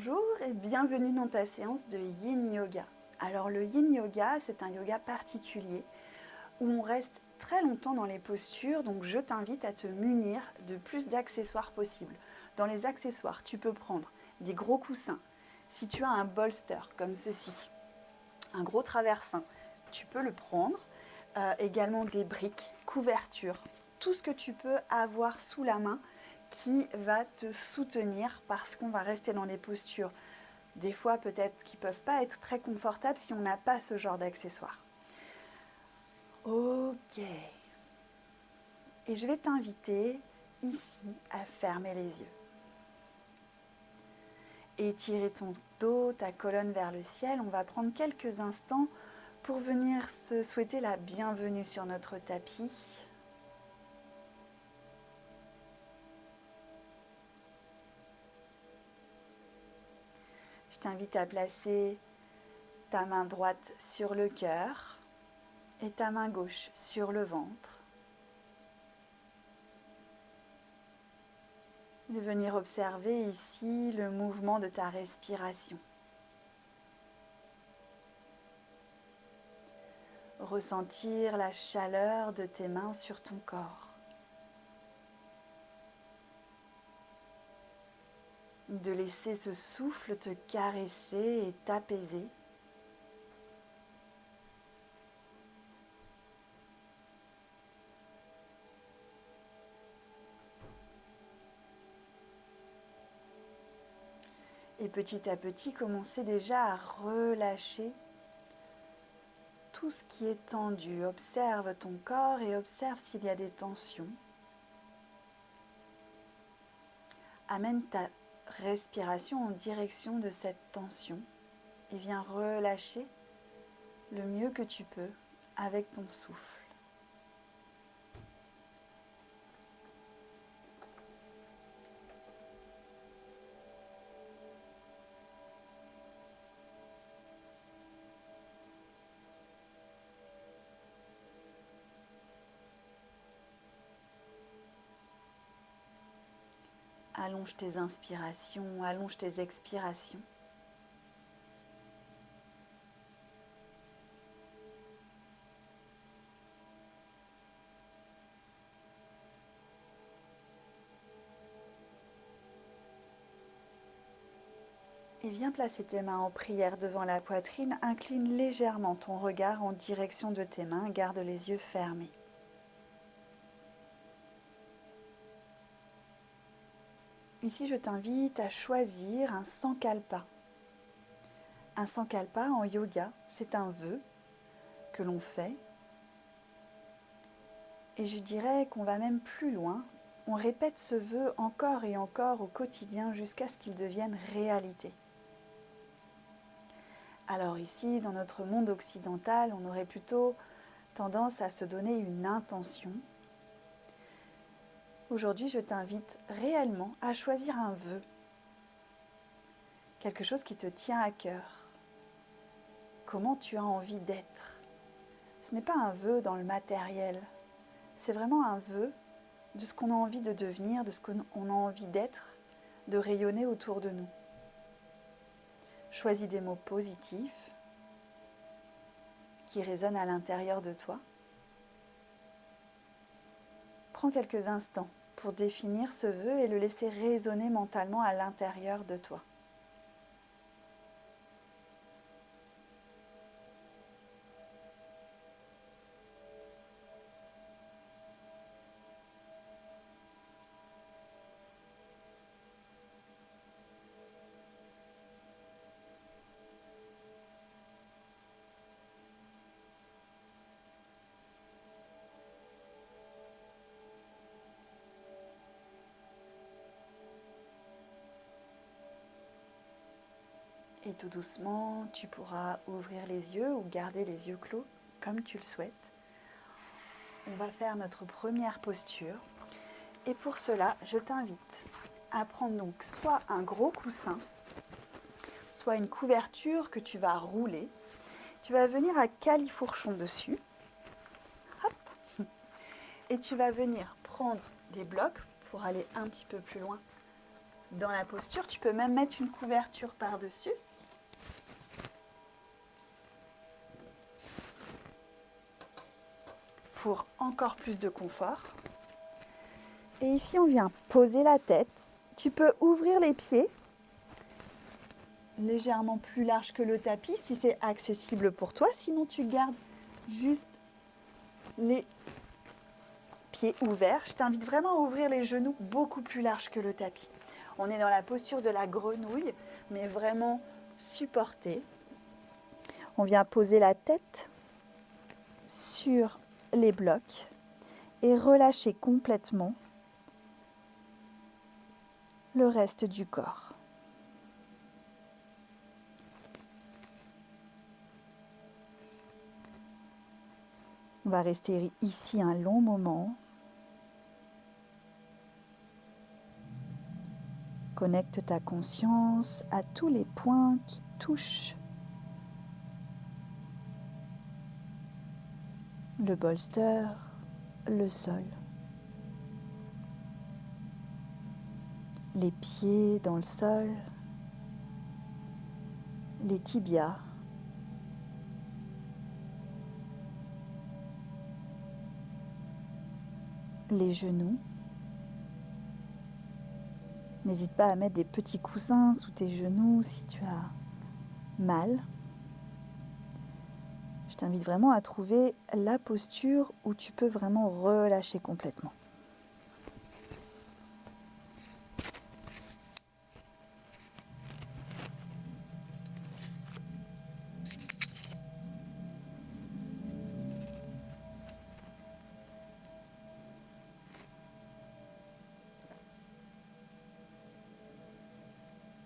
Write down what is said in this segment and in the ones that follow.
Bonjour et bienvenue dans ta séance de Yin Yoga. Alors le Yin Yoga, c'est un yoga particulier où on reste très longtemps dans les postures, donc je t'invite à te munir de plus d'accessoires possibles. Dans les accessoires, tu peux prendre des gros coussins. Si tu as un bolster comme ceci, un gros traversin, tu peux le prendre. Également des briques, couvertures, tout ce que tu peux avoir sous la main qui va te soutenir parce qu'on va rester dans des postures des fois peut-être qui ne peuvent pas être très confortables si on n'a pas ce genre d'accessoires. Ok. Et je vais t'inviter ici à fermer les yeux. Étirer ton dos, ta colonne vers le ciel. On va prendre quelques instants pour venir se souhaiter la bienvenue sur notre tapis. Je t'invite à placer ta main droite sur le cœur et ta main gauche sur le ventre. De venir observer ici le mouvement de ta respiration. Ressentir la chaleur de tes mains sur ton corps. De laisser ce souffle te caresser et t'apaiser. Et petit à petit, commencer déjà à relâcher tout ce qui est tendu. Observe ton corps et observe s'il y a des tensions. Amène ta respiration en direction de cette tension et viens relâcher le mieux que tu peux avec ton souffle. Allonge tes inspirations, allonge tes expirations. Et viens placer tes mains en prière devant la poitrine. Incline légèrement ton regard en direction de tes mains. Garde les yeux fermés. Ici, je t'invite à choisir un sankalpa. Un sankalpa en yoga, c'est un vœu que l'on fait. Et je dirais qu'on va même plus loin. On répète ce vœu encore et encore au quotidien jusqu'à ce qu'il devienne réalité. Alors ici, dans notre monde occidental, on aurait plutôt tendance à se donner une intention. Aujourd'hui, je t'invite réellement à choisir un vœu, quelque chose qui te tient à cœur. Comment tu as envie d'être? Ce n'est pas un vœu dans le matériel, c'est vraiment un vœu de ce qu'on a envie de devenir, de ce qu'on a envie d'être, de rayonner autour de nous. Choisis des mots positifs qui résonnent à l'intérieur de toi. Prends quelques instants pour définir ce vœu et le laisser résonner mentalement à l'intérieur de toi. Et tout doucement, tu pourras ouvrir les yeux ou garder les yeux clos comme tu le souhaites. On va faire notre première posture. Et pour cela, je t'invite à prendre donc soit un gros coussin, soit une couverture que tu vas rouler. Tu vas venir à califourchon dessus. Hop. Et tu vas venir prendre des blocs pour aller un petit peu plus loin dans la posture. Tu peux même mettre une couverture par-dessus. Pour encore plus de confort. Et ici, on vient poser la tête. Tu peux ouvrir les pieds, légèrement plus large que le tapis si c'est accessible pour toi. Sinon, tu gardes juste les pieds ouverts. Je t'invite vraiment à ouvrir les genoux beaucoup plus larges que le tapis. On est dans la posture de la grenouille, mais vraiment supportée. On vient poser la tête sur les blocs et relâcher complètement le reste du corps. On va rester ici un long moment. Connecte ta conscience à tous les points qui touchent le bolster, le sol, les pieds dans le sol, les tibias, les genoux. N'hésite pas à mettre des petits coussins sous tes genoux si tu as mal. Je t'invite vraiment à trouver la posture où tu peux vraiment relâcher complètement.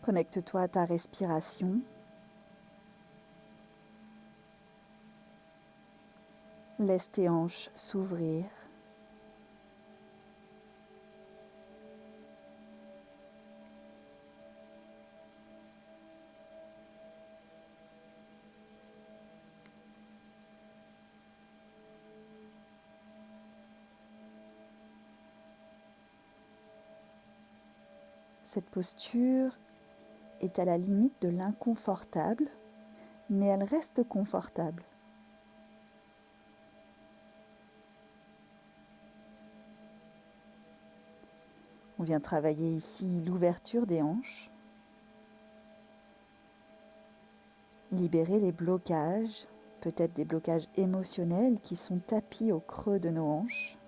Connecte-toi à ta respiration. Laisse tes hanches s'ouvrir. Cette posture est à la limite de l'inconfortable, mais elle reste confortable. On vient travailler ici l'ouverture des hanches, libérer les blocages, peut-être des blocages émotionnels qui sont tapis au creux de nos hanches.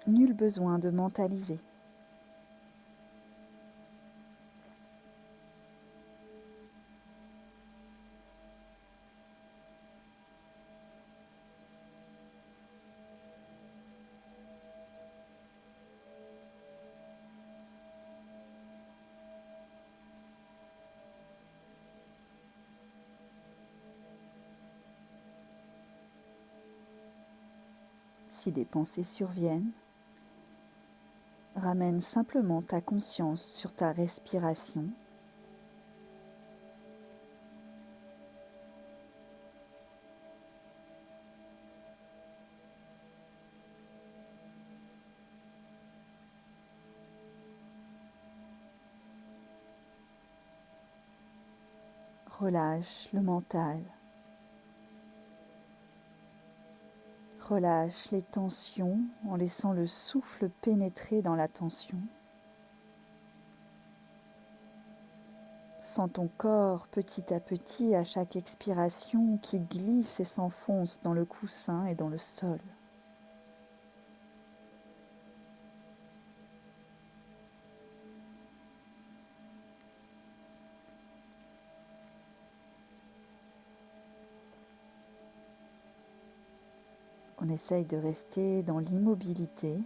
Nul besoin de mentaliser. Si des pensées surviennent, ramène simplement ta conscience sur ta respiration. Relâche le mental. Relâche les tensions en laissant le souffle pénétrer dans la tension. Sens ton corps petit à petit à chaque expiration qui glisse et s'enfonce dans le coussin et dans le sol. On essaye de rester dans l'immobilité.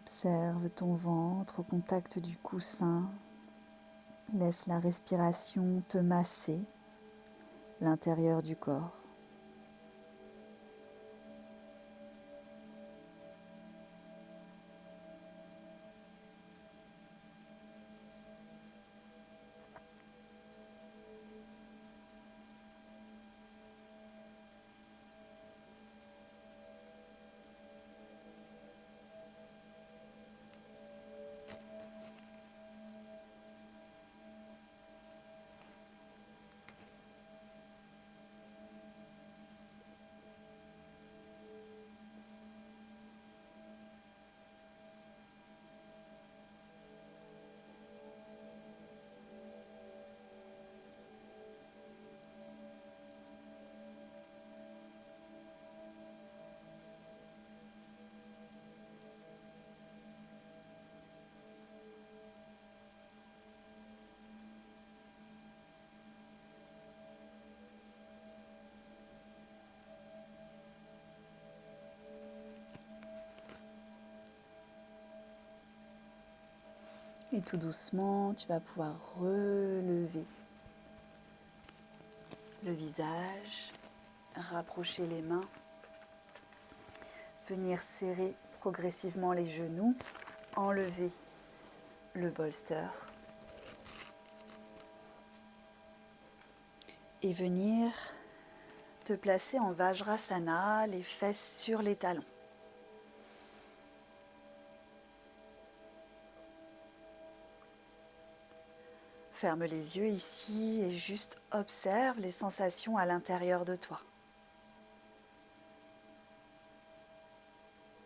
Observe ton ventre au contact du coussin. Laisse la respiration te masser l'intérieur du corps. Et tout doucement, tu vas pouvoir relever le visage, rapprocher les mains, venir serrer progressivement les genoux, enlever le bolster et venir te placer en Vajrasana, les fesses sur les talons. Ferme les yeux ici et juste observe les sensations à l'intérieur de toi.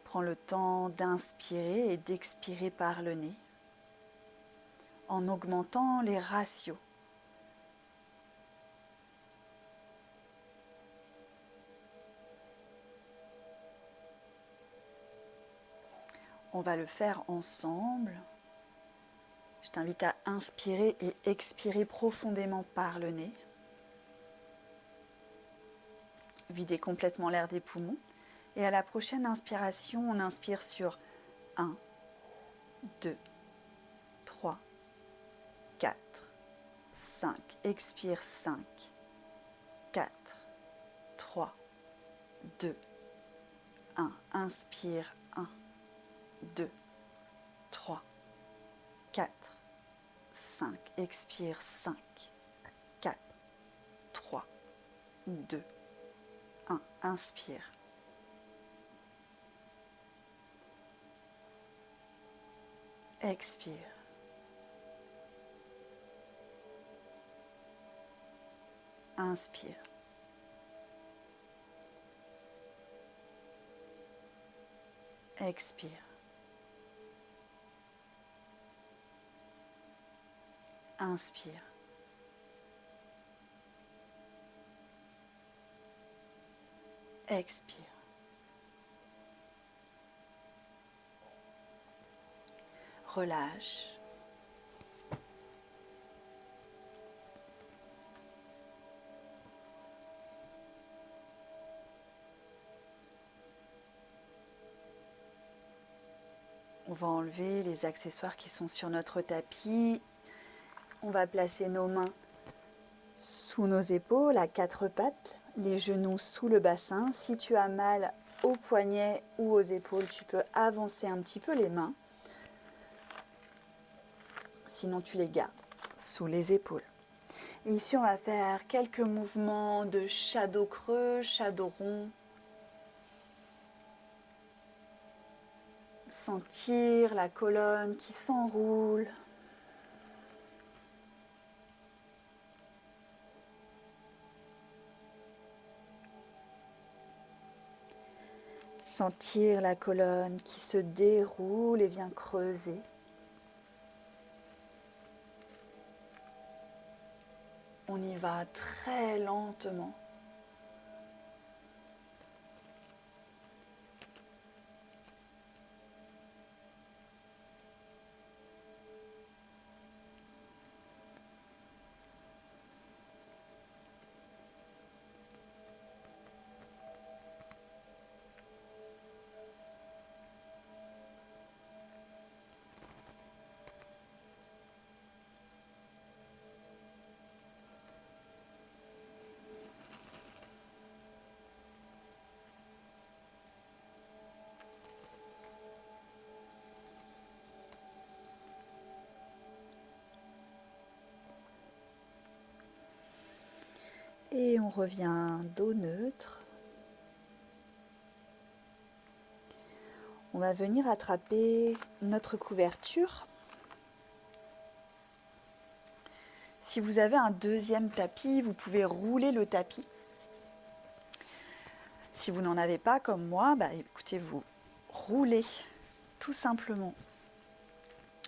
Prends le temps d'inspirer et d'expirer par le nez en augmentant les ratios. On va le faire ensemble. Je t'invite à inspirer et expirer profondément par le nez. Vider complètement l'air des poumons. Et à la prochaine inspiration, on inspire sur 1, 2, 3, 4, 5. Expire 5, 4, 3, 2, 1. Inspire 1, 2, 3, 4, 5. Expire 5, 4, 3, 2, 1. Inspire. Expire. Inspire. Expire. Inspire. Expire. Relâche. On va enlever les accessoires qui sont sur notre tapis. On va placer nos mains sous nos épaules à quatre pattes, les genoux sous le bassin. Si tu as mal aux poignets ou aux épaules, tu peux avancer un petit peu les mains. Sinon, tu les gardes sous les épaules. Et ici, on va faire quelques mouvements de shadow creux, shadow rond. Sentir la colonne qui s'enroule. Sentir la colonne qui se déroule et vient creuser. On y va très lentement. Et on revient dos neutre. On va venir attraper notre couverture. Si vous avez un deuxième tapis, vous pouvez rouler le tapis. Si vous n'en avez pas comme moi, écoutez, vous roulez tout simplement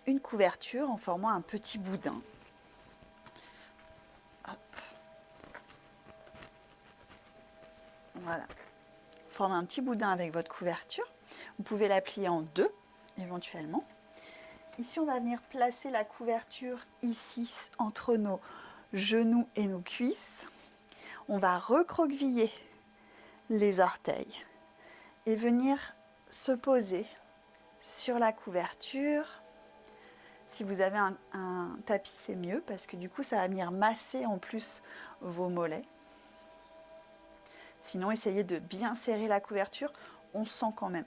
une couverture en formant un petit boudin. Hop. Voilà. Formez un petit boudin avec votre couverture. Vous pouvez la plier en deux éventuellement. Ici, on va venir placer la couverture ici entre nos genoux et nos cuisses. On va recroqueviller les orteils et venir se poser sur la couverture. Si vous avez un tapis, c'est mieux parce que du coup, ça va venir masser en plus vos mollets. Sinon, essayez de bien serrer la couverture, on sent quand même.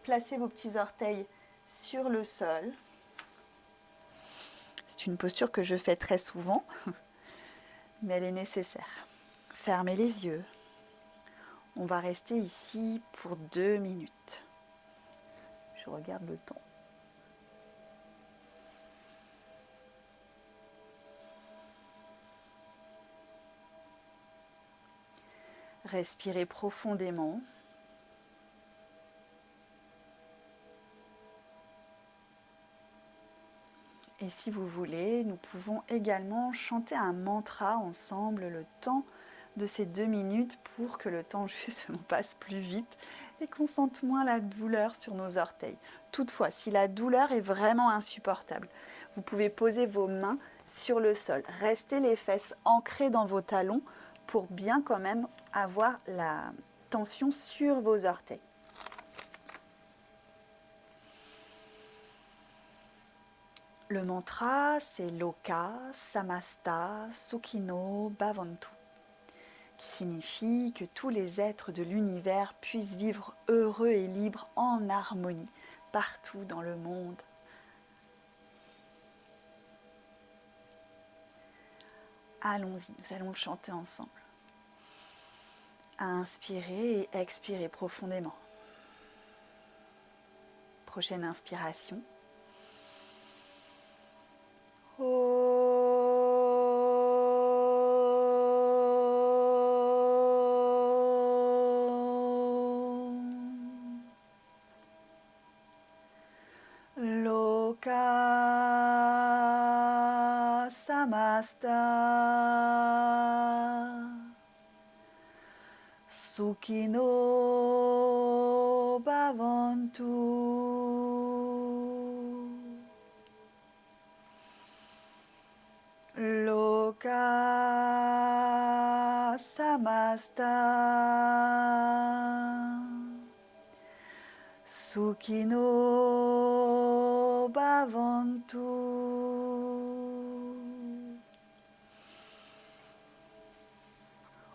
Placez vos petits orteils sur le sol. C'est une posture que je fais très souvent, mais elle est nécessaire. Fermez les yeux. On va rester ici pour 2 minutes. Je regarde le temps. Respirez profondément. Et si vous voulez, nous pouvons également chanter un mantra ensemble le temps de ces 2 minutes pour que le temps justement passe plus vite et qu'on sente moins la douleur sur nos orteils. Toutefois, si la douleur est vraiment insupportable, vous pouvez poser vos mains sur le sol. Restez les fesses ancrées dans vos talons pour bien quand même avoir la tension sur vos orteils. Le mantra, c'est Loka Samasta Sukhino Bhavantu, qui signifie que tous les êtres de l'univers puissent vivre heureux et libres en harmonie partout dans le monde. Allons-y, nous allons le chanter ensemble. Inspirez et expirez profondément. Prochaine inspiration. Loka Samasta Sukhino Bhavantu. Loka Samasta Sukhino Bhavantu.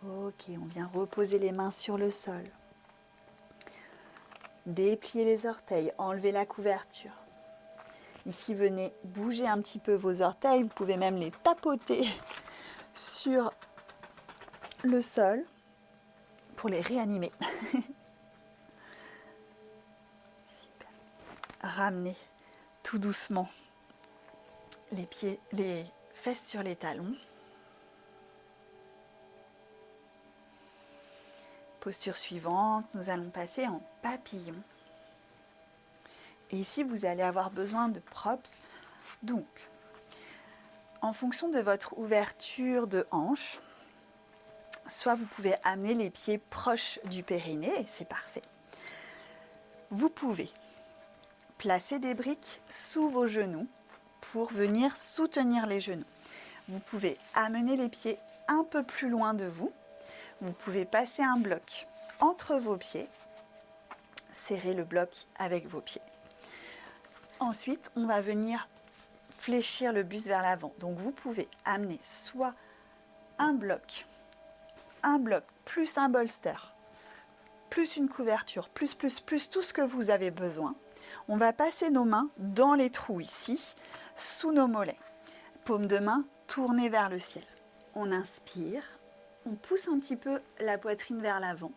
Ok, on vient reposer les mains sur le sol. Déplier les orteils, enlever la couverture. Ici, venez bouger un petit peu vos orteils. Vous pouvez même les tapoter sur le sol pour les réanimer. Super. Ramenez tout doucement les pieds, les fesses sur les talons. Posture suivante, nous allons passer en papillon. Et ici, vous allez avoir besoin de props. Donc, en fonction de votre ouverture de hanche, soit vous pouvez amener les pieds proches du périnée, et c'est parfait. Vous pouvez placer des briques sous vos genoux pour venir soutenir les genoux. Vous pouvez amener les pieds un peu plus loin de vous. Vous pouvez passer un bloc entre vos pieds, serrer le bloc avec vos pieds. Ensuite, on va venir fléchir le buste vers l'avant. Donc, vous pouvez amener soit un bloc plus un bolster, plus une couverture, plus tout ce que vous avez besoin. On va passer nos mains dans les trous ici, sous nos mollets. Paume de main tournée vers le ciel. on inspire, on pousse un petit peu la poitrine vers l'avant.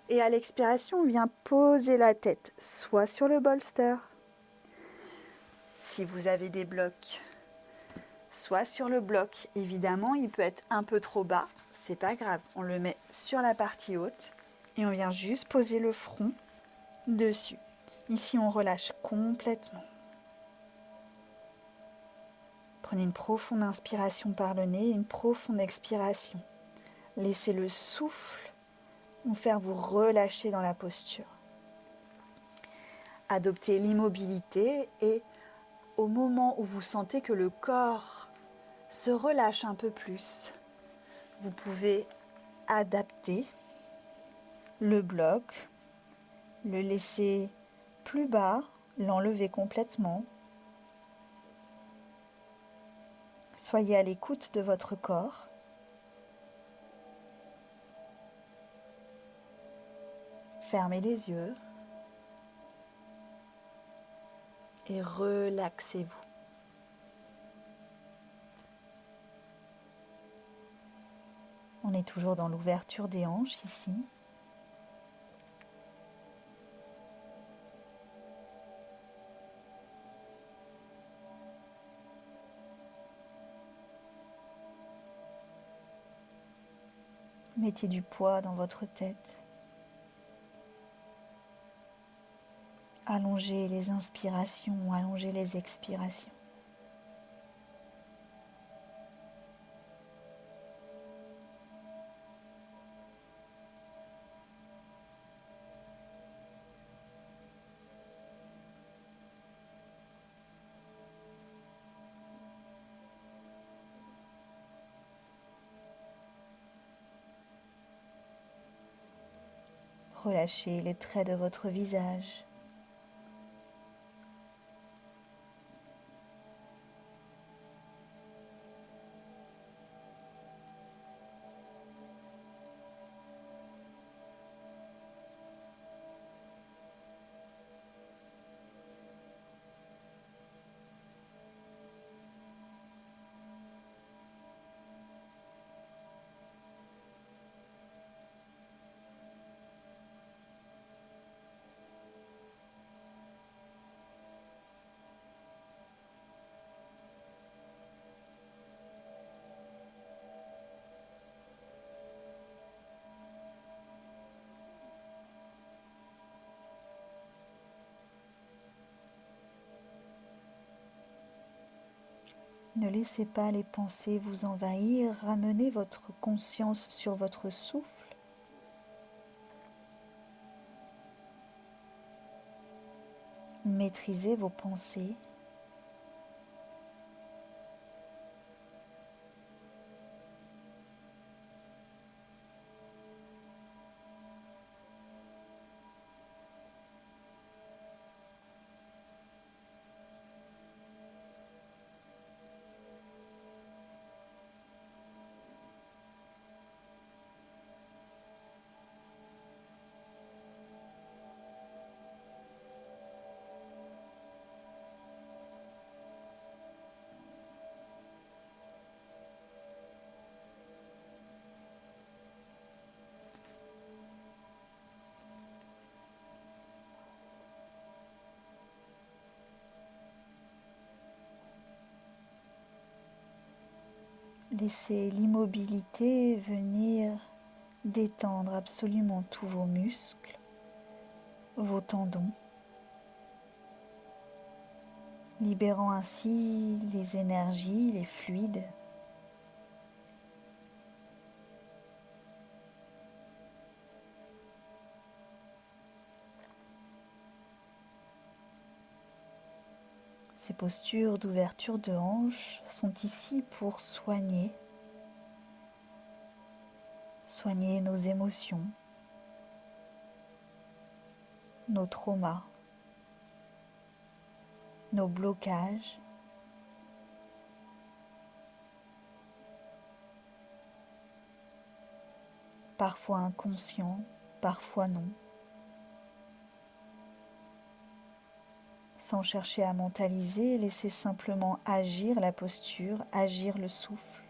Et à l'expiration, on vient poser la tête, soit sur le bolster, si vous avez des blocs, soit sur le bloc. Évidemment, il peut être un peu trop bas, c'est pas grave. On le met sur la partie haute et on vient juste poser le front dessus. Ici, on relâche complètement. Prenez une profonde inspiration par le nez et une profonde expiration. Laissez le souffle vous faire vous relâcher dans la posture. Adoptez l'immobilité et au moment où vous sentez que le corps se relâche un peu plus, vous pouvez adapter le bloc, le laisser plus bas, l'enlever complètement. Soyez à l'écoute de votre corps. Fermez les yeux et relaxez-vous. On est toujours dans l'ouverture des hanches ici. Mettez du poids dans votre tête. Allongez les inspirations, allongez les expirations. Relâchez les traits de votre visage. Ne laissez pas les pensées vous envahir, ramenez votre conscience sur votre souffle. Maîtrisez vos pensées. Laissez l'immobilité venir détendre absolument tous vos muscles, vos tendons, libérant ainsi les énergies, les fluides. Ces postures d'ouverture de hanches sont ici pour soigner nos émotions, nos traumas, nos blocages, parfois inconscients, parfois non, sans chercher à mentaliser, laissez simplement agir la posture, agir le souffle.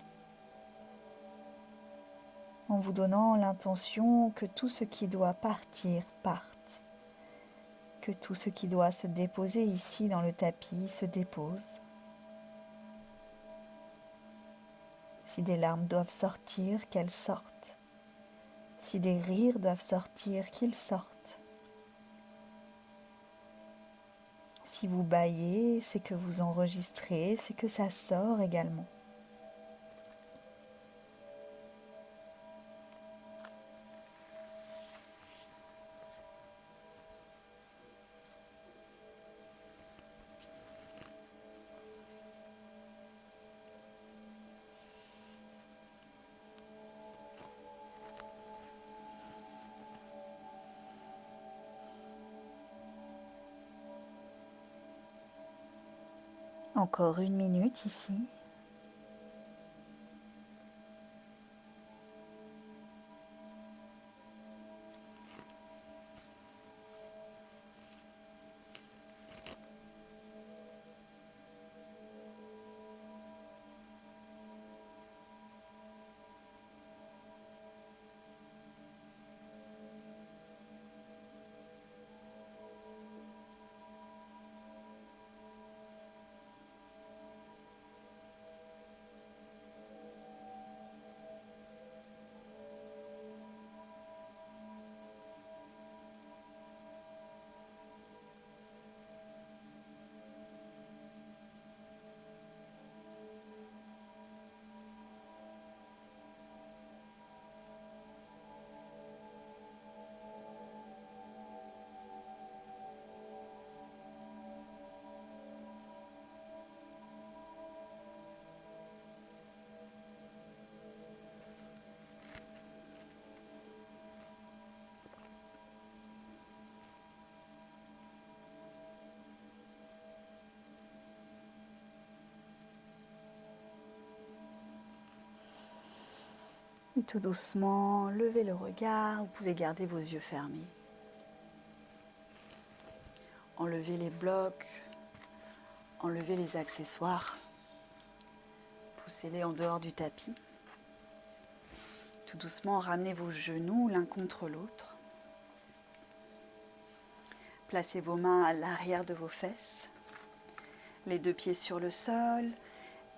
en vous donnant l'intention que tout ce qui doit partir parte, que tout ce qui doit se déposer ici dans le tapis se dépose. Si des larmes doivent sortir, qu'elles sortent. Si des rires doivent sortir, qu'ils sortent. Si vous bâillez, c'est que vous enregistrez, c'est que ça sort également. Encore 1 minute ici. Et tout doucement, levez le regard, vous pouvez garder vos yeux fermés. Enlevez les blocs, enlevez les accessoires, poussez-les en dehors du tapis. Tout doucement, ramenez vos genoux l'un contre l'autre. Placez vos mains à l'arrière de vos fesses, les 2 pieds sur le sol,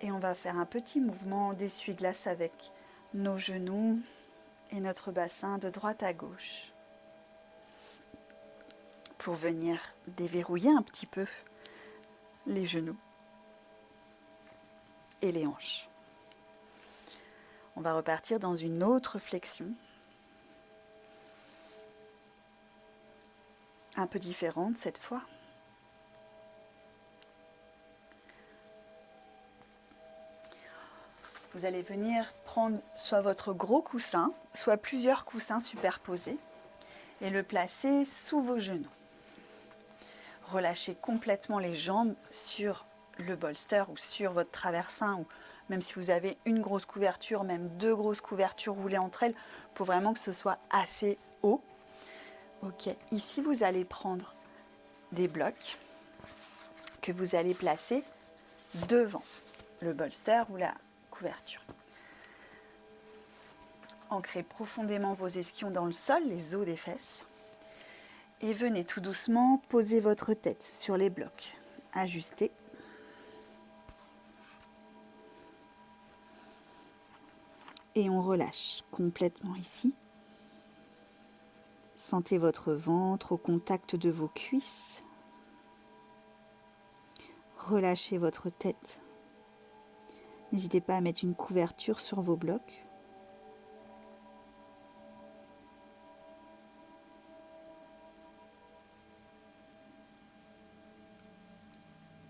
et on va faire un petit mouvement d'essuie-glace avec nos genoux et notre bassin de droite à gauche pour venir déverrouiller un petit peu les genoux et les hanches. On va repartir dans une autre flexion, un peu différente cette fois. Vous allez venir prendre soit votre gros coussin, soit plusieurs coussins superposés et le placer sous vos genoux. Relâchez complètement les jambes sur le bolster ou sur votre traversin, ou même si vous avez une grosse couverture, même 2 grosses couvertures roulées entre elles, pour vraiment que ce soit assez haut. Ok, ici vous allez prendre des blocs que vous allez placer devant le bolster ou la couverture. Ancrez profondément vos ischions dans le sol, les os des fesses. Et venez tout doucement poser votre tête sur les blocs. Ajustez. Et on relâche complètement ici. Sentez votre ventre au contact de vos cuisses. Relâchez votre tête. N'hésitez pas à mettre une couverture sur vos blocs.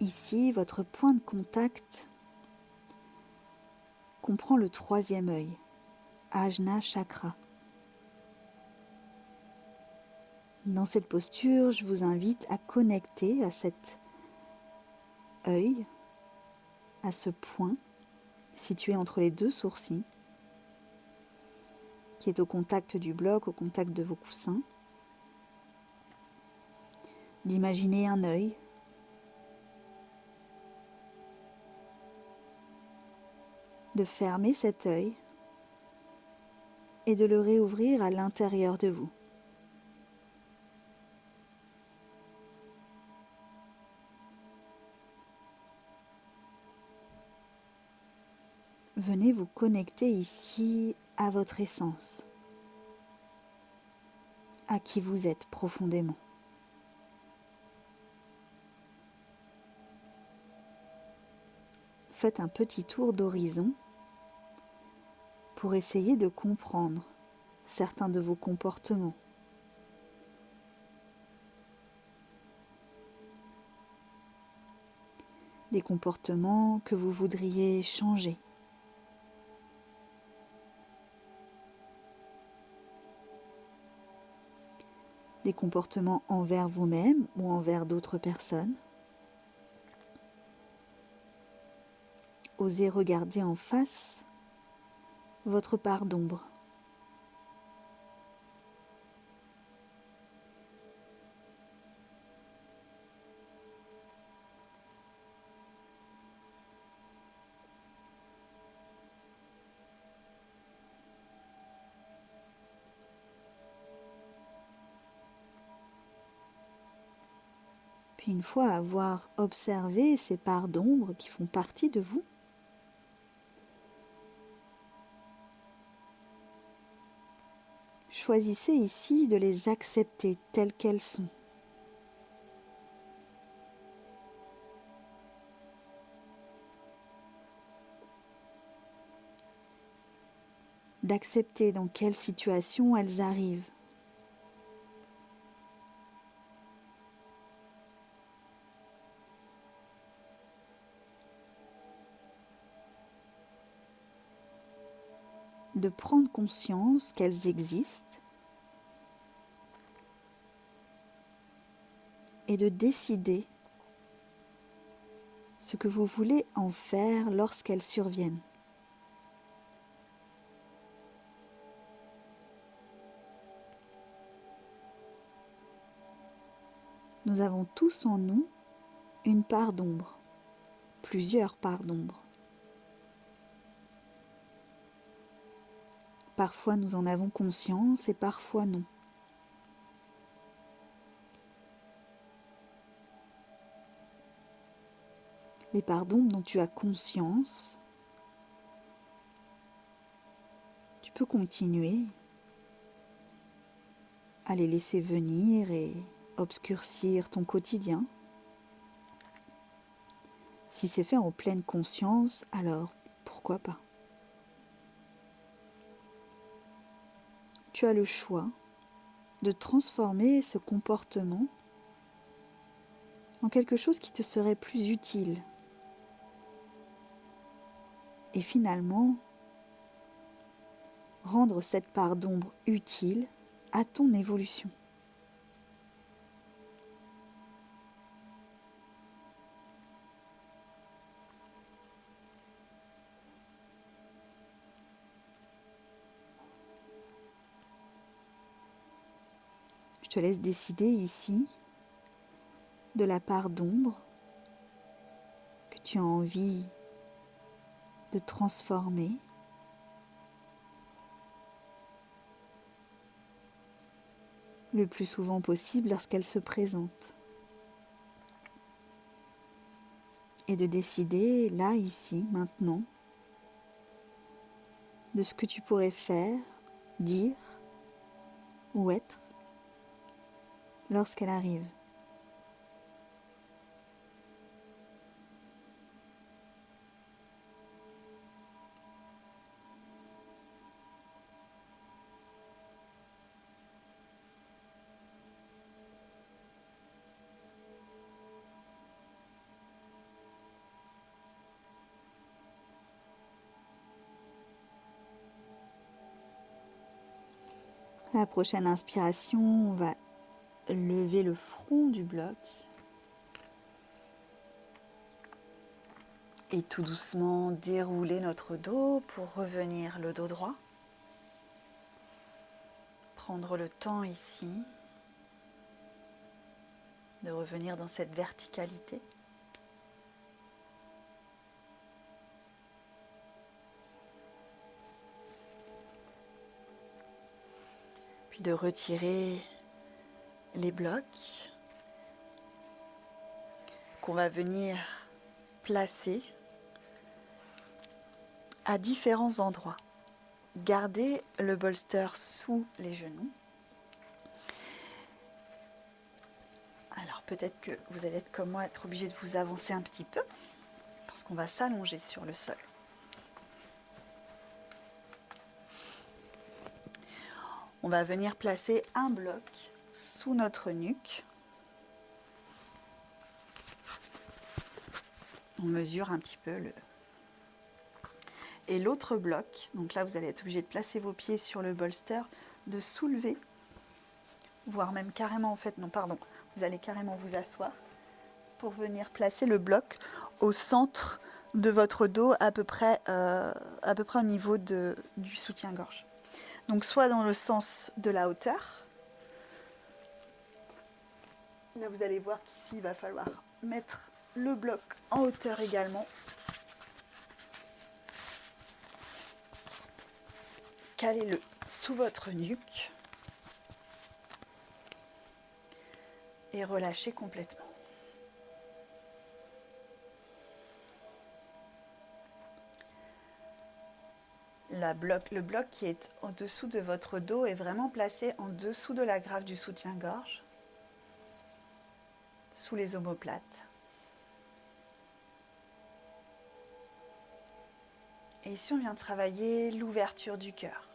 Ici, votre point de contact comprend le 3e œil, Ajna Chakra. Dans cette posture, je vous invite à connecter à cet œil, à ce point situé entre les 2 sourcils, qui est au contact du bloc, au contact de vos coussins. D'imaginer un œil, de fermer cet œil et de le réouvrir à l'intérieur de vous. Venez vous connecter ici à votre essence, à qui vous êtes profondément. Faites un petit tour d'horizon pour essayer de comprendre certains de vos comportements. Des comportements que vous voudriez changer. Des comportements envers vous-même ou envers d'autres personnes. Osez regarder en face votre part d'ombre. Puis une fois avoir observé ces parts d'ombre qui font partie de vous, choisissez ici de les accepter telles qu'elles sont. D'accepter dans quelle situation elles arrivent. De prendre conscience qu'elles existent et de décider ce que vous voulez en faire lorsqu'elles surviennent. Nous avons tous en nous une part d'ombre, plusieurs parts d'ombre. Parfois nous en avons conscience et parfois non. Les parts d'ombre dont tu as conscience, tu peux continuer à les laisser venir et obscurcir ton quotidien. Si c'est fait en pleine conscience, alors pourquoi pas? Tu as le choix de transformer ce comportement en quelque chose qui te serait plus utile. Et finalement, rendre cette part d'ombre utile à ton évolution. Je te laisse décider ici de la part d'ombre que tu as envie de transformer le plus souvent possible lorsqu'elle se présente. Et de décider, là, ici, maintenant, de ce que tu pourrais faire, dire ou être lorsqu'elle arrive. À la prochaine inspiration, on va lever le front du bloc et tout doucement dérouler notre dos pour revenir le dos droit. Prendre le temps ici de revenir dans cette verticalité. puis de retirer les blocs qu'on va venir placer à différents endroits. Gardez le bolster sous les genoux. Alors peut-être que vous allez être comme moi, être obligé de vous avancer un petit peu, parce qu'on va s'allonger sur le sol. On va venir placer un bloc sous notre nuque. On mesure un petit peu le... Et l'autre bloc, donc là vous allez être obligé de placer vos pieds sur le bolster, de soulever, voire même carrément en fait, non pardon, vous allez carrément vous asseoir pour venir placer le bloc au centre de votre dos, à peu près au niveau du soutien-gorge. Donc soit dans le sens de la hauteur. Là vous allez voir qu'ici il va falloir mettre le bloc en hauteur également. Calez-le sous votre nuque et relâchez complètement. Le bloc qui est en dessous de votre dos est vraiment placé en dessous de la grave du soutien-gorge, sous les omoplates. Et ici, on vient travailler l'ouverture du cœur.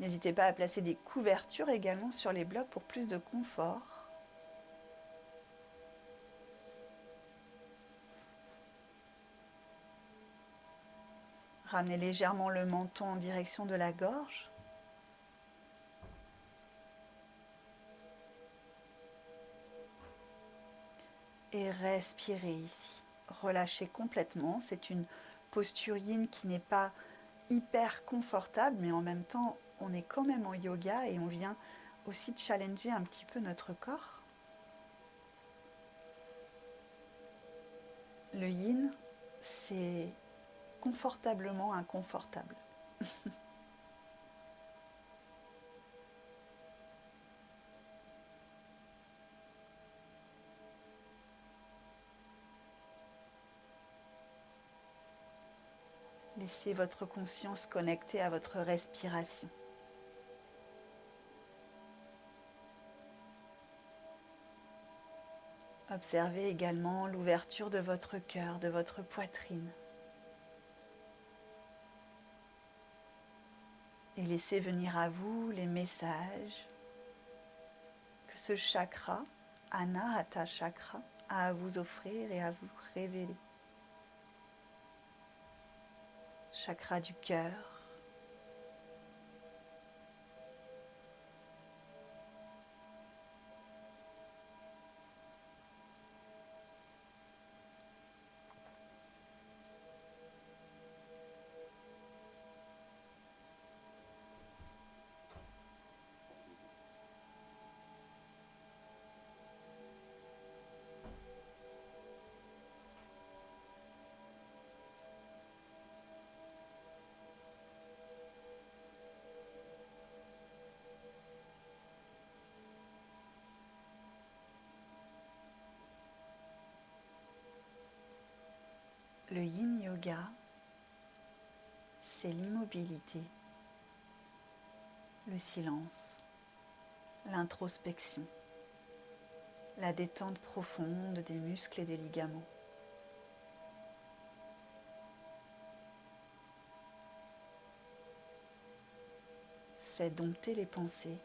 N'hésitez pas à placer des couvertures également sur les blocs pour plus de confort. Ramenez légèrement le menton en direction de la gorge. Et respirez ici. Relâchez complètement. C'est une posture yin qui n'est pas hyper confortable, mais en même temps, on est quand même en yoga et on vient aussi challenger un petit peu notre corps. Le yin, c'est confortablement inconfortable. Laissez votre conscience connectée à votre respiration. Observez également l'ouverture de votre cœur, de votre poitrine. Et laissez venir à vous les messages que ce chakra, Anahata Chakra, a à vous offrir et à vous révéler. Chakra du cœur, le yin yoga, c'est l'immobilité, le silence, l'introspection, la détente profonde des muscles et des ligaments. C'est dompter les pensées,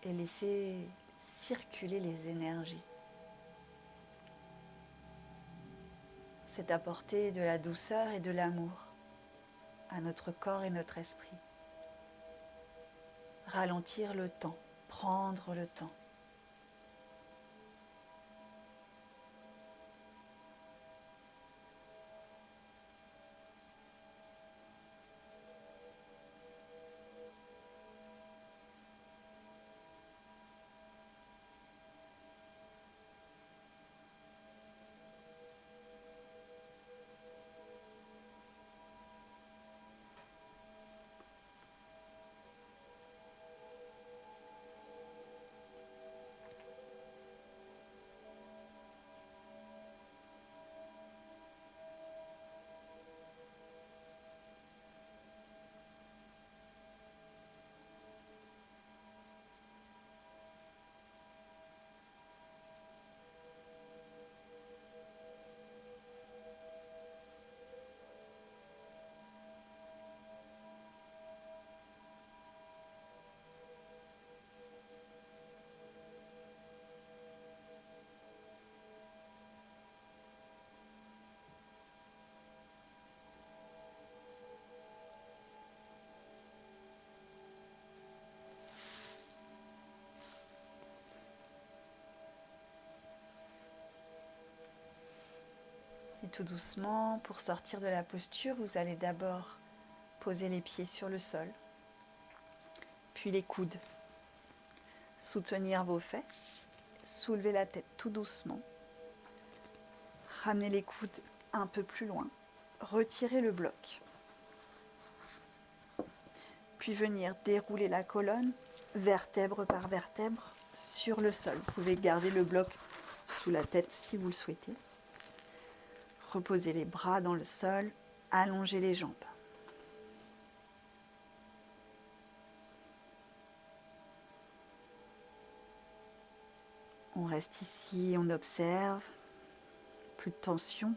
et laisser circuler les énergies. C'est apporter de la douceur et de l'amour à notre corps et notre esprit. Ralentir le temps, prendre le temps. tout doucement. Pour sortir de la posture, vous allez d'abord poser les pieds sur le sol, puis les coudes. Soutenir vos fesses, soulever la tête tout doucement. Ramener les coudes un peu plus loin, retirer le bloc. Puis venir dérouler la colonne, vertèbre par vertèbre, sur le sol. Vous pouvez garder le bloc sous la tête si vous le souhaitez. Reposez les bras dans le sol, allongez les jambes. On reste ici, on observe, plus de tension.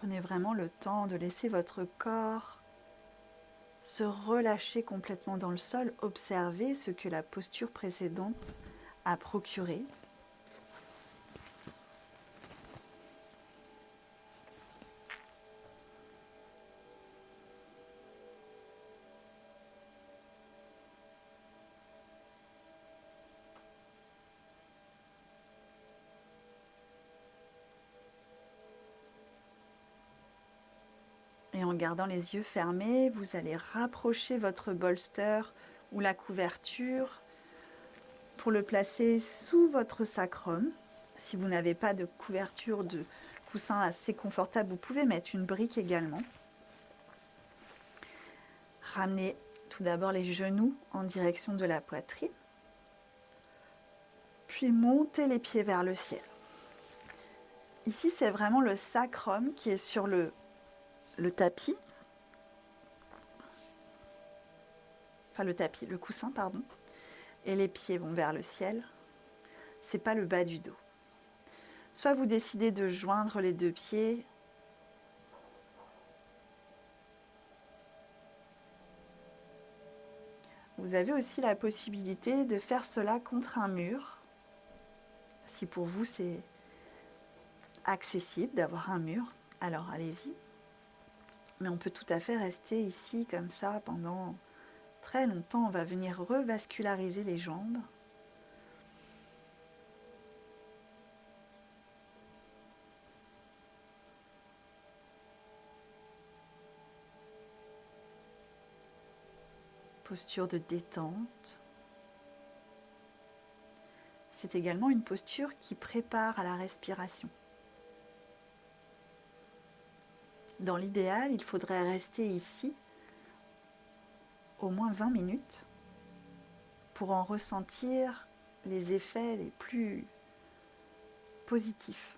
Prenez vraiment le temps de laisser votre corps se relâcher complètement dans le sol. Observez ce que la posture précédente a procuré. Et en gardant les yeux fermés, vous allez rapprocher votre bolster ou la couverture pour le placer sous votre sacrum. Si vous n'avez pas de couverture de coussin assez confortable, vous pouvez mettre une brique également. Ramenez tout d'abord les genoux en direction de la poitrine, puis montez les pieds vers le ciel. Ici, c'est vraiment le sacrum qui est sur le tapis, enfin le coussin, pardon, et les pieds vont vers le ciel. C'est pas le bas du dos. Soit vous décidez de joindre les deux pieds, vous avez aussi la possibilité de faire cela contre un mur, si pour vous c'est accessible d'avoir un mur, alors allez-y. Mais on peut tout à fait rester ici comme ça pendant très longtemps. On va venir revasculariser les jambes. Posture de détente. C'est également une posture qui prépare à la respiration. Dans l'idéal, il faudrait rester ici au moins 20 minutes pour en ressentir les effets les plus positifs.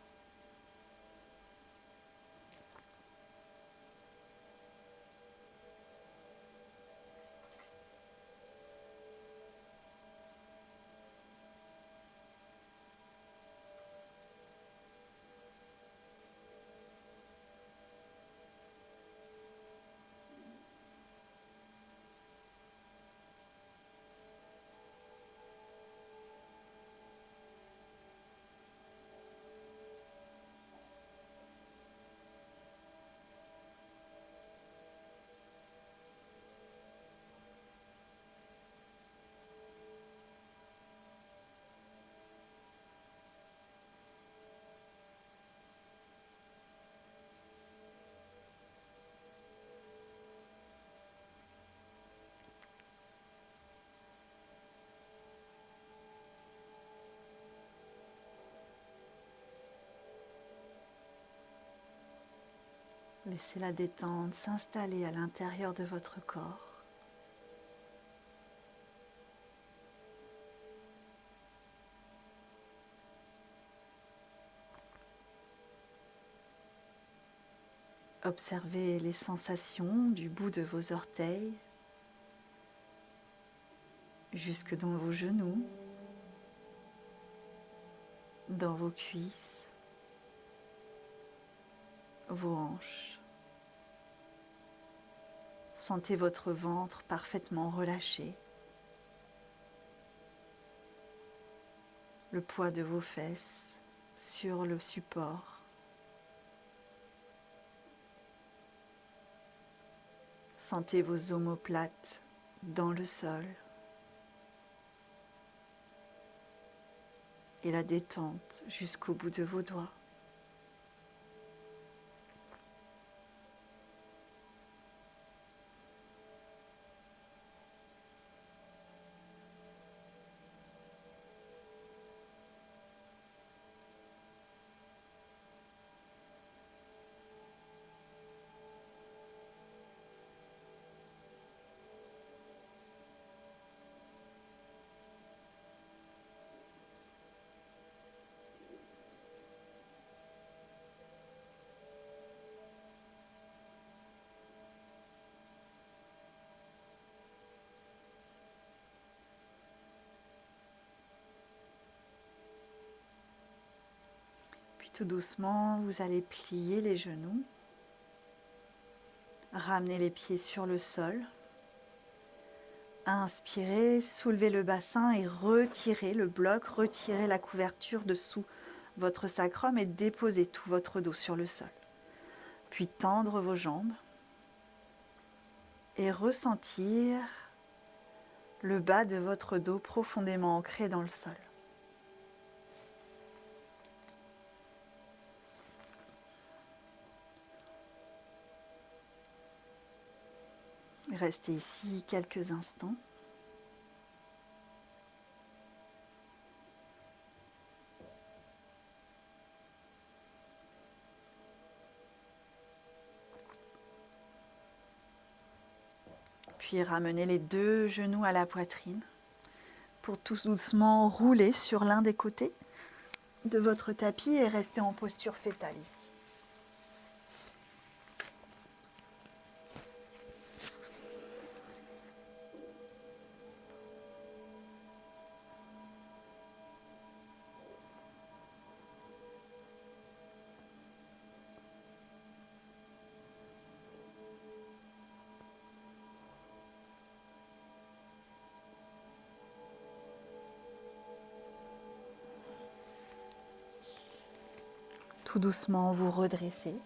Laissez la détente s'installer à l'intérieur de votre corps. Observez les sensations du bout de vos orteils jusque dans vos genoux, dans vos cuisses. vos hanches. Sentez votre ventre parfaitement relâché. Le poids de vos fesses sur le support. Sentez vos omoplates dans le sol. Et la détente jusqu'au bout de vos doigts. Tout doucement, vous allez plier les genoux, ramener les pieds sur le sol. Inspirez, soulevez le bassin et retirez le bloc, retirez la couverture dessous votre sacrum et déposez tout votre dos sur le sol. Puis tendre vos jambes et ressentir le bas de votre dos profondément ancré dans le sol. Restez ici quelques instants. Puis ramenez les deux genoux à la poitrine pour tout doucement rouler sur l'un des côtés de votre tapis et rester en posture fétale ici. Tout doucement, vous redressez.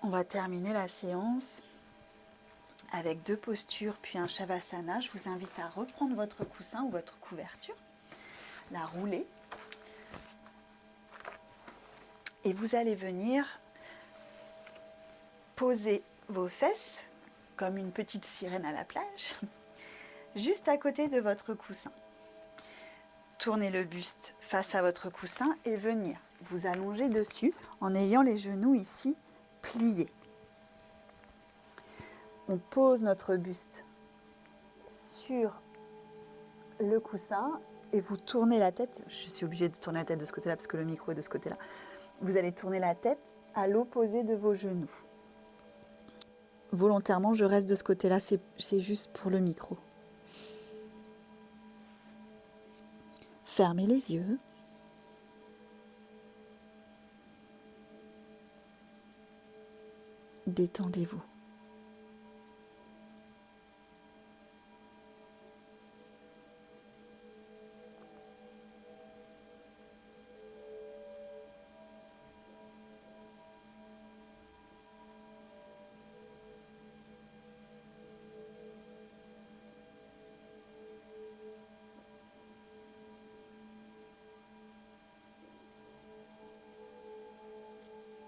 On va terminer la séance avec 2 postures puis un Shavasana. Je vous invite à reprendre votre coussin ou votre couverture, la rouler. Et vous allez venir poser vos fesses comme une petite sirène à la plage, juste à côté de votre coussin. Tournez le buste face à votre coussin et venir vous allonger dessus en ayant les genoux ici pliés. On pose notre buste sur le coussin et vous tournez la tête. Je suis obligée de tourner la tête de ce côté-là parce que le micro est de ce côté-là. Vous allez tourner la tête à l'opposé de vos genoux. Volontairement, je reste de ce côté-là, c'est juste pour le micro. Fermez les yeux. Détendez-vous.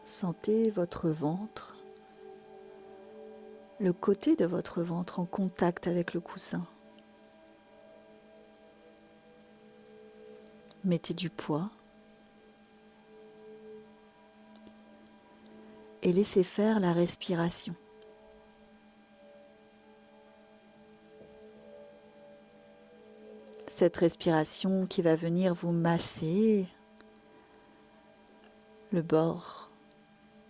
Sentez votre ventre, le côté de votre ventre en contact avec le coussin. Mettez du poids et laissez faire la respiration. Cette respiration qui va venir vous masser le bord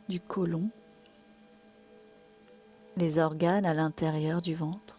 du côlon, les organes à l'intérieur du ventre.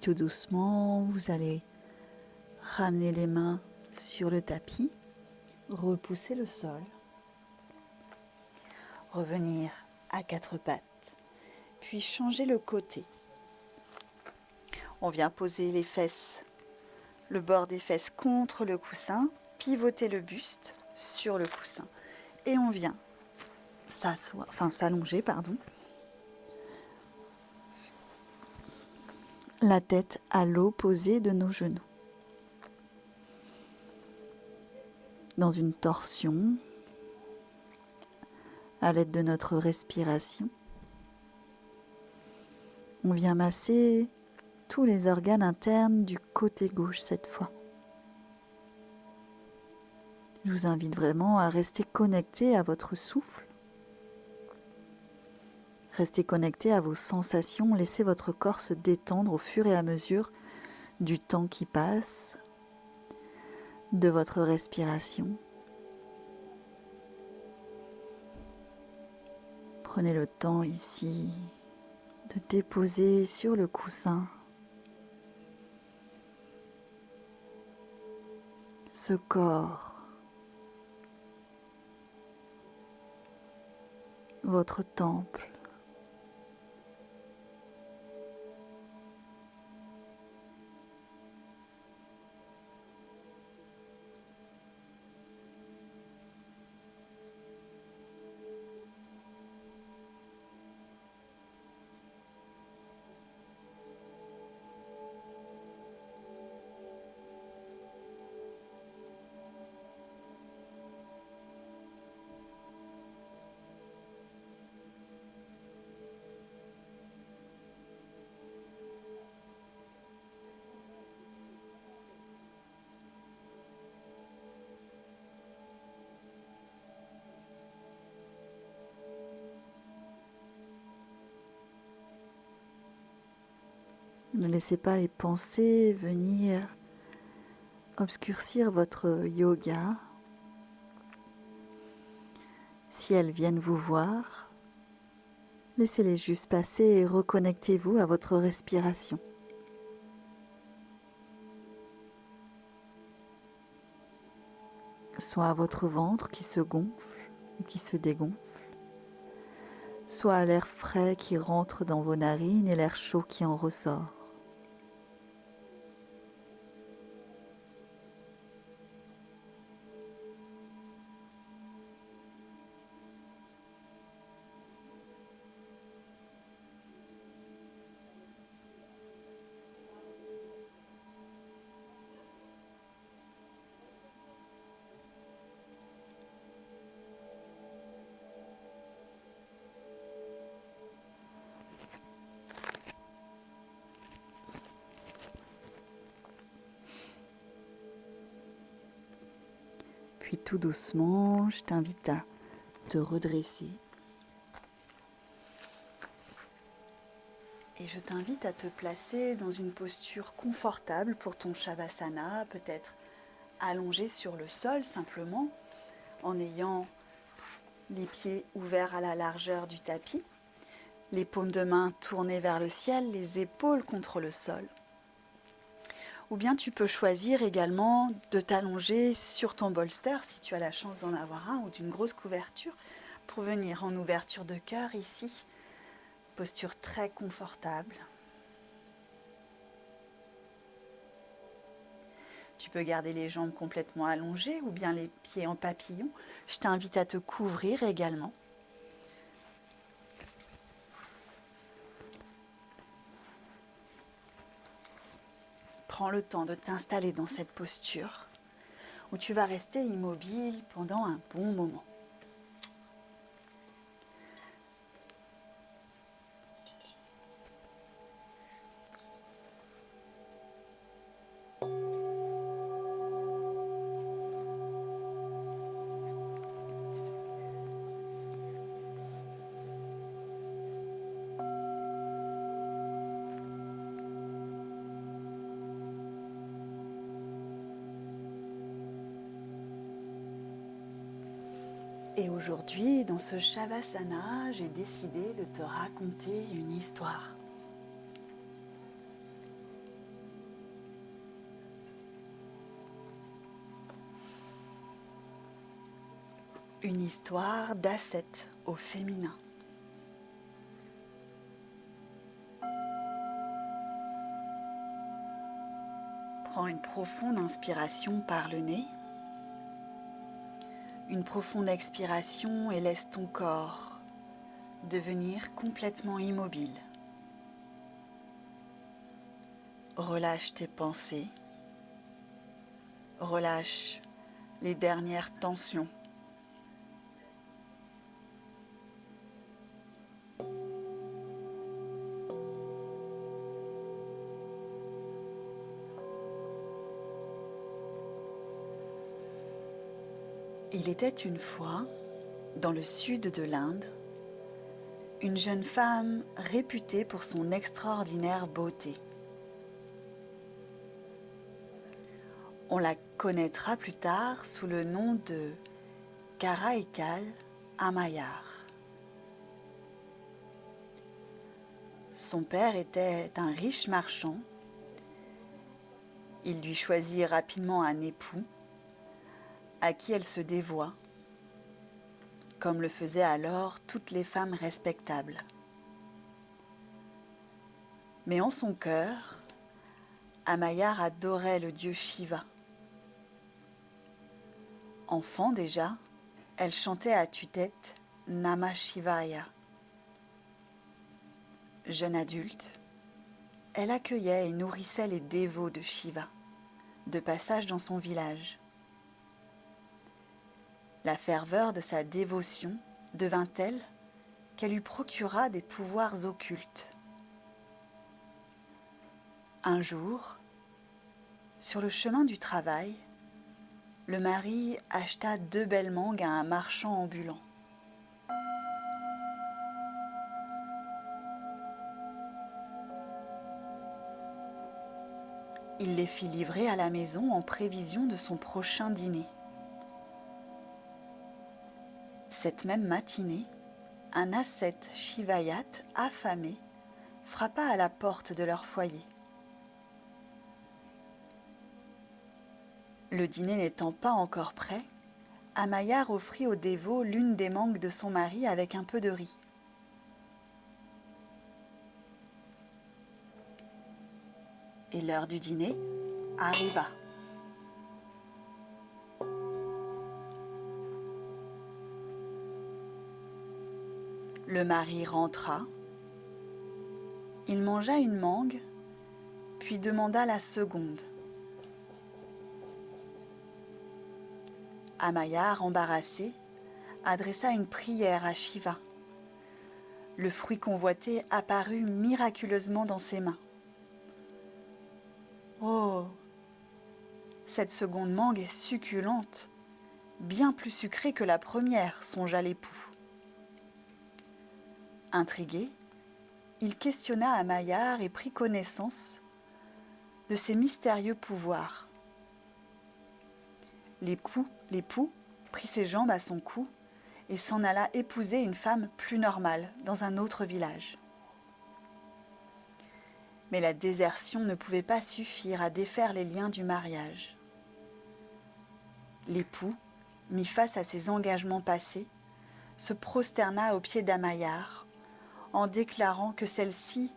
tout doucement, vous allez ramener les mains sur le tapis, repousser le sol, revenir à quatre pattes, puis changer le côté. On vient poser les fesses, le bord des fesses contre le coussin, pivoter le buste sur le coussin et on vient s'allonger, la tête à l'opposé de nos genoux. Dans une torsion, à l'aide de notre respiration, on vient masser tous les organes internes du côté gauche cette fois. Je vous invite vraiment à rester connecté à votre souffle. Restez connecté à vos sensations, laissez votre corps se détendre au fur et à mesure du temps qui passe, de votre respiration. Prenez le temps ici de déposer sur le coussin ce corps, votre temple. Ne laissez pas les pensées venir obscurcir votre yoga. Si elles viennent vous voir, laissez-les juste passer et reconnectez-vous à votre respiration. Soit à votre ventre qui se gonfle et qui se dégonfle, soit à l'air frais qui rentre dans vos narines et l'air chaud qui en ressort. Puis tout doucement, je t'invite à te redresser. Et je t'invite à te placer dans une posture confortable pour ton Shavasana, peut-être allongé sur le sol simplement, en ayant les pieds ouverts à la largeur du tapis, les paumes de main tournées vers le ciel, les épaules contre le sol. Ou bien tu peux choisir également de t'allonger sur ton bolster, si tu as la chance d'en avoir un, ou d'une grosse couverture, pour venir en ouverture de cœur ici. Posture très confortable. Tu peux garder les jambes complètement allongées ou bien les pieds en papillon. Je t'invite à te couvrir également. Prends le temps de t'installer dans cette posture où tu vas rester immobile pendant un bon moment. Et aujourd'hui, dans ce Shavasana, j'ai décidé de te raconter une histoire. Une histoire d'ascète au féminin. Prends une profonde inspiration par le nez, une profonde expiration et laisse ton corps devenir complètement immobile. Relâche tes pensées, relâche les dernières tensions. Il était une fois, dans le sud de l'Inde, une jeune femme réputée pour son extraordinaire beauté. On la connaîtra plus tard sous le nom de Karaikal Ammayar. Son père était un riche marchand. Il lui choisit rapidement un époux à qui elle se dévoua, comme le faisaient alors toutes les femmes respectables. Mais en son cœur, Ammayar adorait le dieu Shiva. Enfant déjà, elle chantait à tue-tête Namah Shivaya. Jeune adulte, elle accueillait et nourrissait les dévots de Shiva, de passage dans son village. La ferveur de sa dévotion devint telle qu'elle lui procura des pouvoirs occultes. Un jour, sur le chemin du travail, le mari acheta 2 belles mangues à un marchand ambulant. Il les fit livrer à la maison en prévision de son prochain dîner. Cette même matinée, un ascète Shivayat affamé frappa à la porte de leur foyer. Le dîner n'étant pas encore prêt, Ammayar offrit au dévot l'une des mangues de son mari avec un peu de riz. Et l'heure du dîner arriva. Le mari rentra, il mangea une mangue, puis demanda la seconde. Ammayar, embarrassé, adressa une prière à Shiva. Le fruit convoité apparut miraculeusement dans ses mains. Oh, cette seconde mangue est succulente, bien plus sucrée que la première, songea l'époux. Intrigué, il questionna Ammayar et prit connaissance de ses mystérieux pouvoirs. L'époux prit ses jambes à son cou et s'en alla épouser une femme plus normale dans un autre village. Mais la désertion ne pouvait pas suffire à défaire les liens du mariage. L'époux, mis face à ses engagements passés, se prosterna aux pieds d'Ammayar en déclarant que celle-ci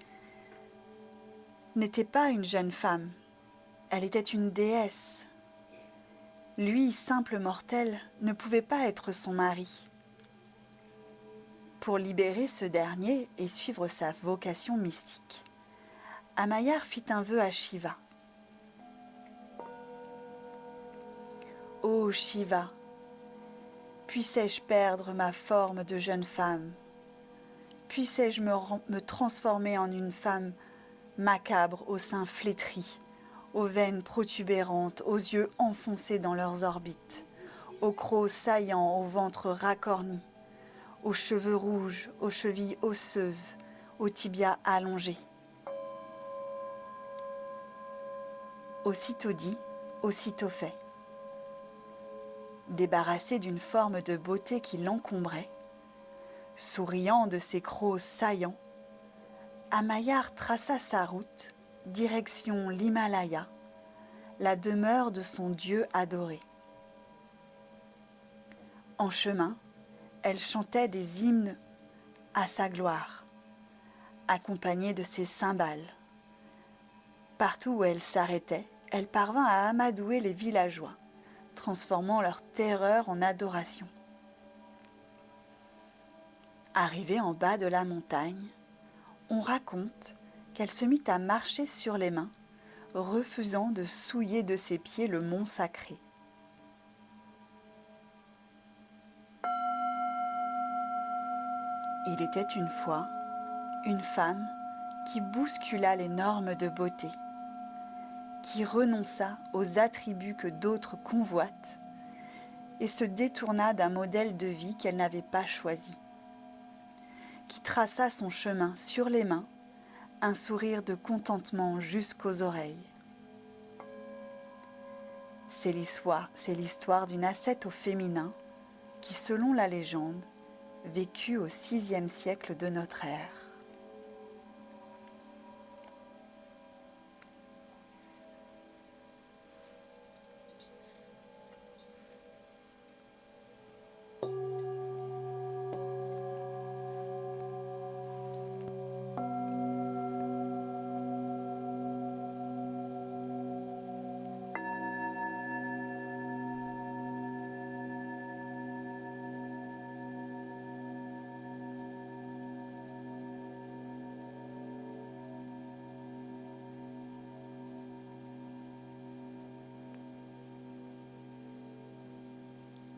n'était pas une jeune femme, elle était une déesse. Lui, simple mortel, ne pouvait pas être son mari. Pour libérer ce dernier et suivre sa vocation mystique, Ammayar fit un vœu à Shiva. « Ô Shiva, puissais-je perdre ma forme de jeune femme? Puissais-je me transformer en une femme macabre aux seins flétris, aux veines protubérantes, aux yeux enfoncés dans leurs orbites, aux crocs saillants, au ventre racorni, aux cheveux rouges, aux chevilles osseuses, aux tibias allongés. » Aussitôt dit, aussitôt fait. Débarrassé d'une forme de beauté qui l'encombrait, souriant de ses crocs saillants, Ammayar traça sa route, direction l'Himalaya, la demeure de son dieu adoré. En chemin, elle chantait des hymnes à sa gloire, accompagnée de ses cymbales. Partout où elle s'arrêtait, elle parvint à amadouer les villageois, transformant leur terreur en adoration. Arrivée en bas de la montagne, on raconte qu'elle se mit à marcher sur les mains, refusant de souiller de ses pieds le mont sacré. Il était une fois une femme qui bouscula les normes de beauté, qui renonça aux attributs que d'autres convoitent et se détourna d'un modèle de vie qu'elle n'avait pas choisi, qui traça son chemin sur les mains, un sourire de contentement jusqu'aux oreilles. C'est l'histoire d'une ascète au féminin qui, selon la légende, vécut au VIe siècle de notre ère.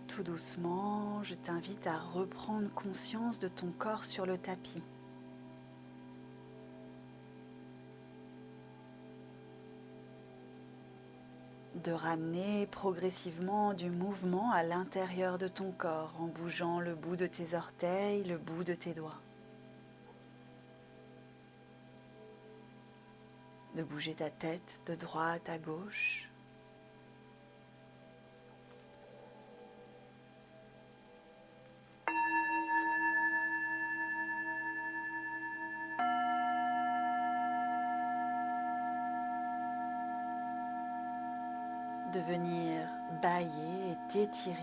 Tout doucement, je t'invite à reprendre conscience de ton corps sur le tapis. De ramener progressivement du mouvement à l'intérieur de ton corps en bougeant le bout de tes orteils, le bout de tes doigts. De bouger ta tête de droite à gauche. De venir bâiller et t'étirer.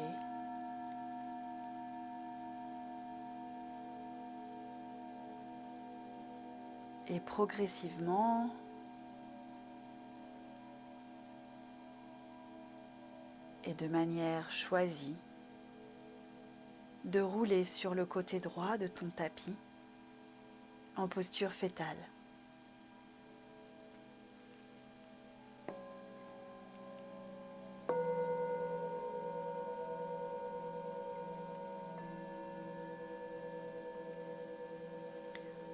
Et progressivement, et de manière choisie, de rouler sur le côté droit de ton tapis en posture fétale.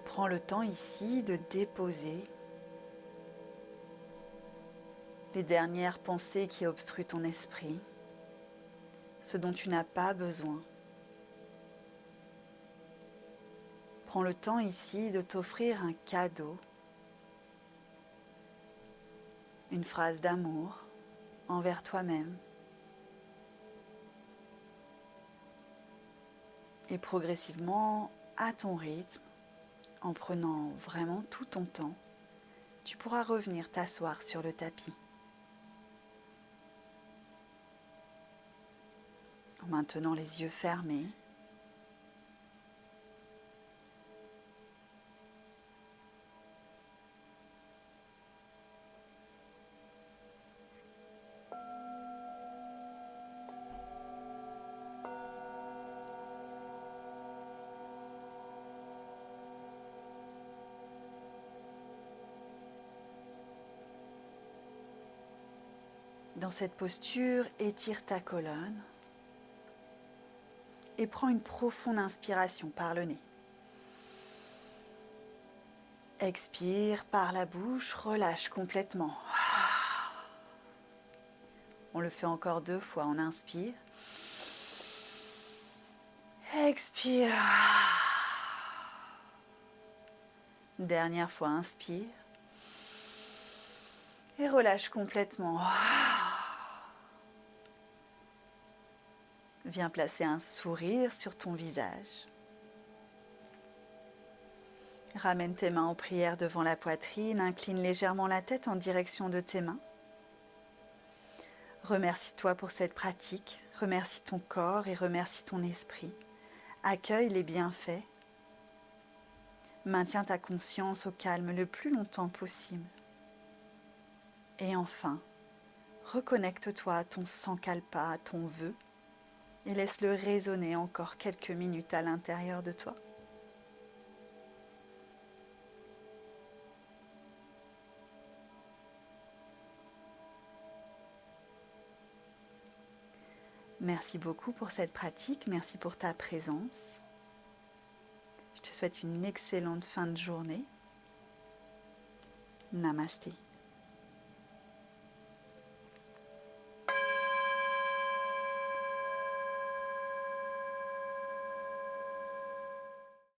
Prends le temps ici de déposer les dernières pensées qui obstruent ton esprit, ce dont tu n'as pas besoin. Prends le temps ici de t'offrir un cadeau, une phrase d'amour envers toi-même. Et progressivement, à ton rythme, en prenant vraiment tout ton temps, tu pourras revenir t'asseoir sur le tapis. En maintenant les yeux fermés. Dans cette posture, étire ta colonne et prends une profonde inspiration par le nez. Expire par la bouche, relâche complètement. On le fait encore 2 fois, on inspire. Expire. Dernière fois, inspire. Et relâche complètement. Viens placer un sourire sur ton visage. Ramène tes mains en prière devant la poitrine, incline légèrement la tête en direction de tes mains. Remercie-toi pour cette pratique, remercie ton corps et remercie ton esprit. Accueille les bienfaits. Maintiens ta conscience au calme le plus longtemps possible. Et enfin, reconnecte-toi à ton sankalpa, à ton vœu, et laisse-le résonner encore quelques minutes à l'intérieur de toi. Merci beaucoup pour cette pratique, merci pour ta présence. Je te souhaite une excellente fin de journée. Namasté.